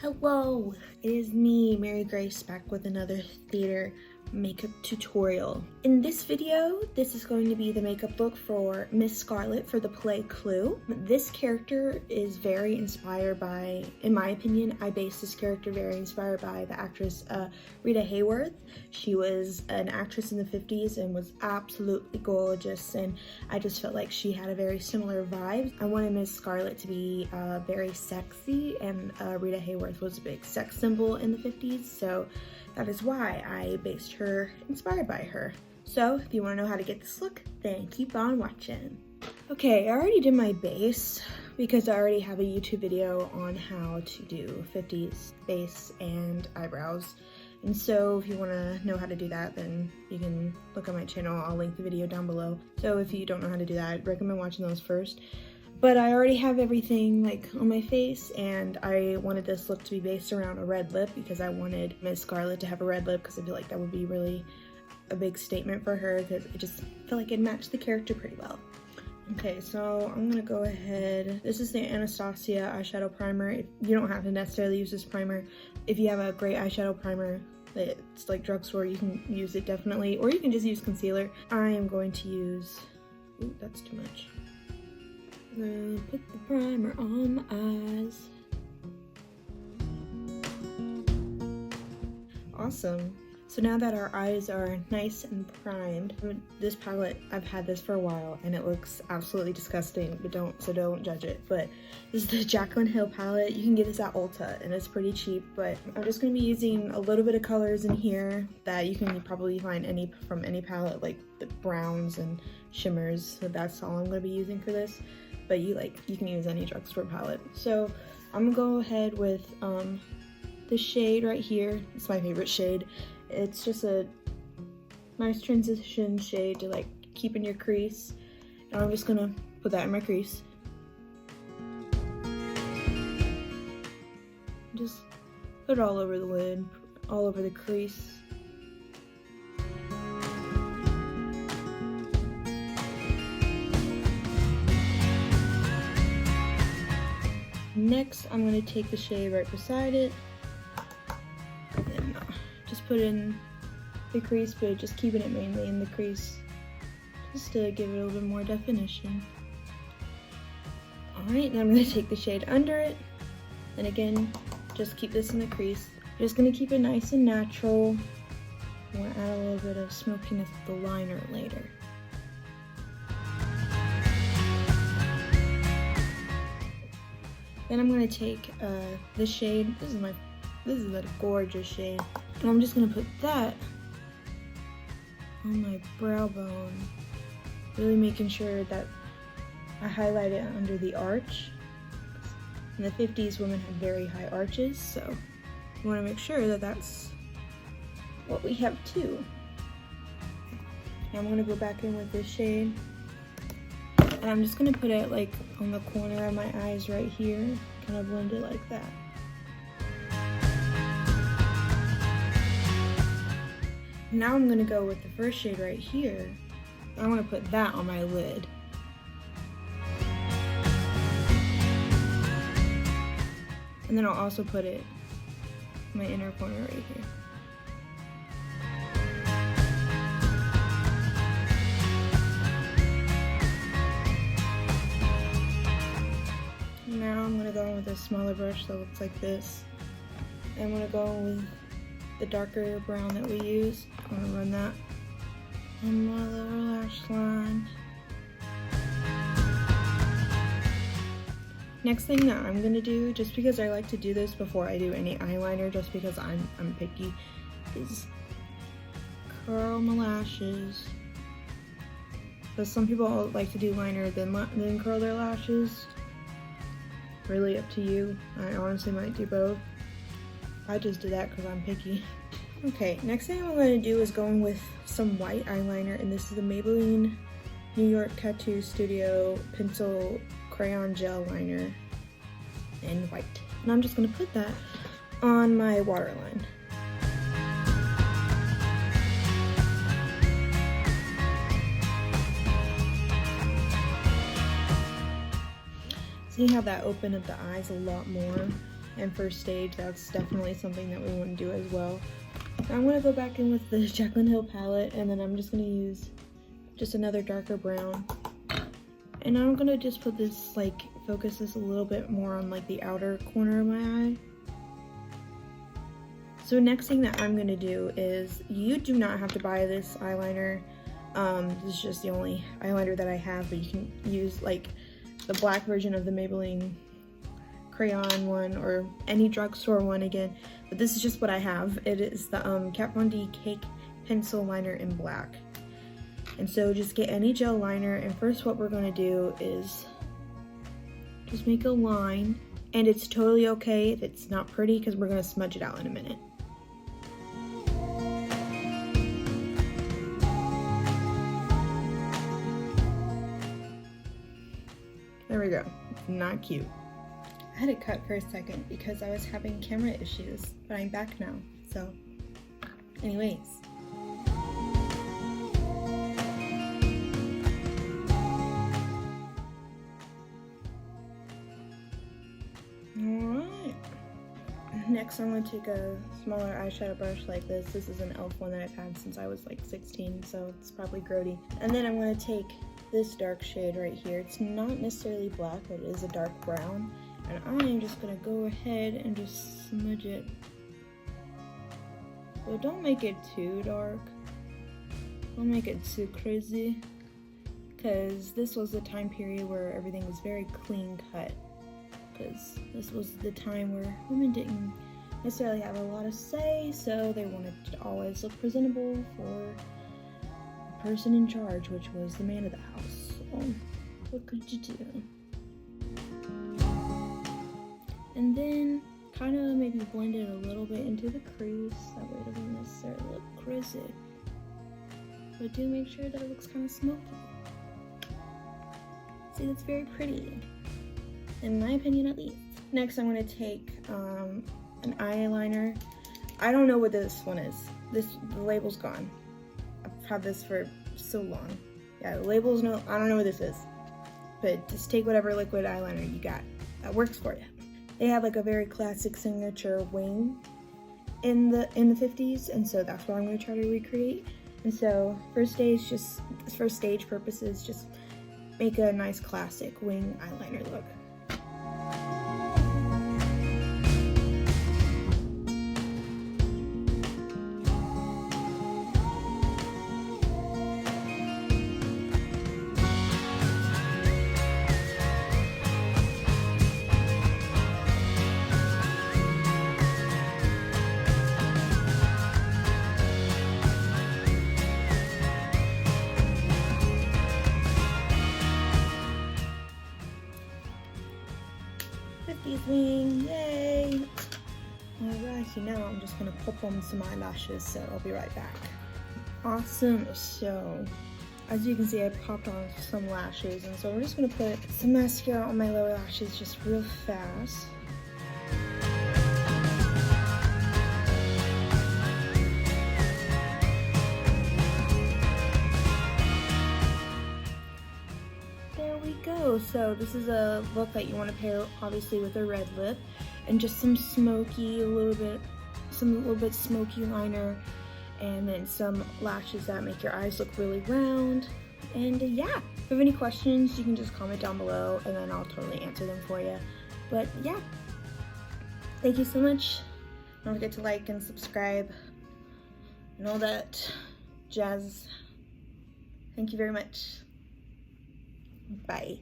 Hello, it is me, Mary Grace, back with another theater makeup tutorial. In this video, this is going to be the makeup look for Miss Scarlet for the play Clue. This character is very inspired by, in my opinion, I based this character very inspired by the actress Rita Hayworth. She was an actress in the 50s and was absolutely gorgeous, and I just felt like she had a very similar vibe. I wanted Miss Scarlet to be very sexy, and Rita Hayworth was a big sex symbol in the 50s, so that is why I based her inspired by her. So if you want to know how to get this look, then keep on watching. Okay, I already did my base because I already have a YouTube video on how to do 50s base and eyebrows. And so if you want to know how to do that, then you can look at my channel. I'll link the video down below. So if you don't know how to do that, I'd recommend watching those first. But I already have everything like on my face, and I wanted this look to be based around a red lip because I wanted Miss Scarlet to have a red lip because I feel like that would be really a big statement for her because I just feel like it matched the character pretty well. Okay, so I'm gonna go ahead. This is the Anastasia eyeshadow primer. You don't have to necessarily use this primer. If you have a great eyeshadow primer that's like drugstore, you can use it definitely, or you can just use concealer. I am going to use, ooh, that's too much. I'm gonna put the primer on my eyes. Awesome. So now that our eyes are nice and primed, this palette, I've had this for a while and it looks absolutely disgusting, but don't judge it. But this is the Jaclyn Hill palette. You can get this at Ulta and it's pretty cheap, but I'm just gonna be using a little bit of colors in here that you can probably find from any palette, like the browns and shimmers. So that's all I'm gonna be using for this. But you can use any drugstore palette. So I'm gonna go ahead with the shade right here. It's my favorite shade. It's just a nice transition shade to keep in your crease. And I'm just gonna put that in my crease. Just put it all over the lid, all over the crease. Next, I'm going to take the shade right beside it and then just put in the crease, but just keeping it mainly in the crease just to give it a little bit more definition. Alright, then I'm going to take the shade under it, and again, just keep this in the crease. I'm just going to keep it nice and natural. I want to add a little bit of smokiness to the liner later. Then I'm gonna take this shade. This is a gorgeous shade, and I'm just gonna put that on my brow bone, really making sure that I highlight it under the arch. In the 50s, women had very high arches, so you want to make sure that that's what we have too. Now I'm gonna go back in with this shade. And I'm just gonna put it on the corner of my eyes right here, kind of blend it like that. Now I'm gonna go with the first shade right here. I wanna put that on my lid. And then I'll also put it in my inner corner right here. Now I'm gonna go in with a smaller brush that looks like this. I'm gonna go with the darker brown that we used. I'm gonna run that on my lower lash line. Next thing that I'm gonna do, just because I like to do this before I do any eyeliner, just because I'm picky, is curl my lashes. So some people like to do liner then curl their lashes. Really up to you. I honestly might do both. I just do that because I'm picky. Okay, next thing I'm going to do is going with some white eyeliner, and this is the Maybelline New York Tattoo Studio Pencil Crayon Gel Liner in white. And I'm just going to put that on my waterline. See how that opened up the eyes a lot more? in first stage, that's definitely something that we want to do as well. I'm going to go back in with the Jaclyn Hill palette, and then I'm just going to use just another darker brown. And I'm going to just put this, like, focus this a little bit more on like the outer corner of my eye. So next thing that I'm going to do is, you do not have to buy this eyeliner. This is just the only eyeliner that I have, but you can use like the black version of the Maybelline crayon one or any drugstore one again, but this is just what I have. It is the Kat Von D Cake Pencil Liner in black. And so just get any gel liner, and first what we're going to do is just make a line, and it's totally okay if it's not pretty because we're going to smudge it out in a minute. There we go. Not cute. I had it cut for a second because I was having camera issues, but I'm back now. So, anyways. Alright. Next, I'm going to take a smaller eyeshadow brush like this. This is an e.l.f. one that I've had since I was like 16, so it's probably grody. And then I'm going to take this dark shade right here. It's not necessarily black, but it is a dark brown. And I am just gonna go ahead and just smudge it. So don't make it too dark. Don't make it too crazy. Because this was the time period where everything was very clean cut. Because this was the time where women didn't necessarily have a lot of say, so they wanted to always look presentable for person in charge, which was the man of the house. So what could you do? And then kind of maybe blend it a little bit into the crease. That way it doesn't necessarily look crazy, but do make sure that it looks kind of smoky. See, that's very pretty, in my opinion at least. Next, I'm going to take an eyeliner. I don't know what this one is. The label's gone. I've had this for so long. Yeah, the label's no, I don't know what this is. But just take whatever liquid eyeliner you got that works for you. They have like a very classic signature wing in the 50s, and so that's what I'm going to try to recreate. And so for stage purposes, just make a nice classic wing eyeliner look. Wing, yay! Alrighty, now I'm just gonna pop on some eyelashes, so I'll be right back. Awesome, so as you can see, I popped on some lashes, and so we're just gonna put some mascara on my lower lashes just real fast. So this is a look that you want to pair obviously with a red lip and just some smoky, a little bit smoky liner, and then some lashes that make your eyes look really round. And yeah, if you have any questions, you can just comment down below and then I'll totally answer them for you. But yeah, thank you so much. Don't forget to like and subscribe and all that jazz. Thank you very much. Bye.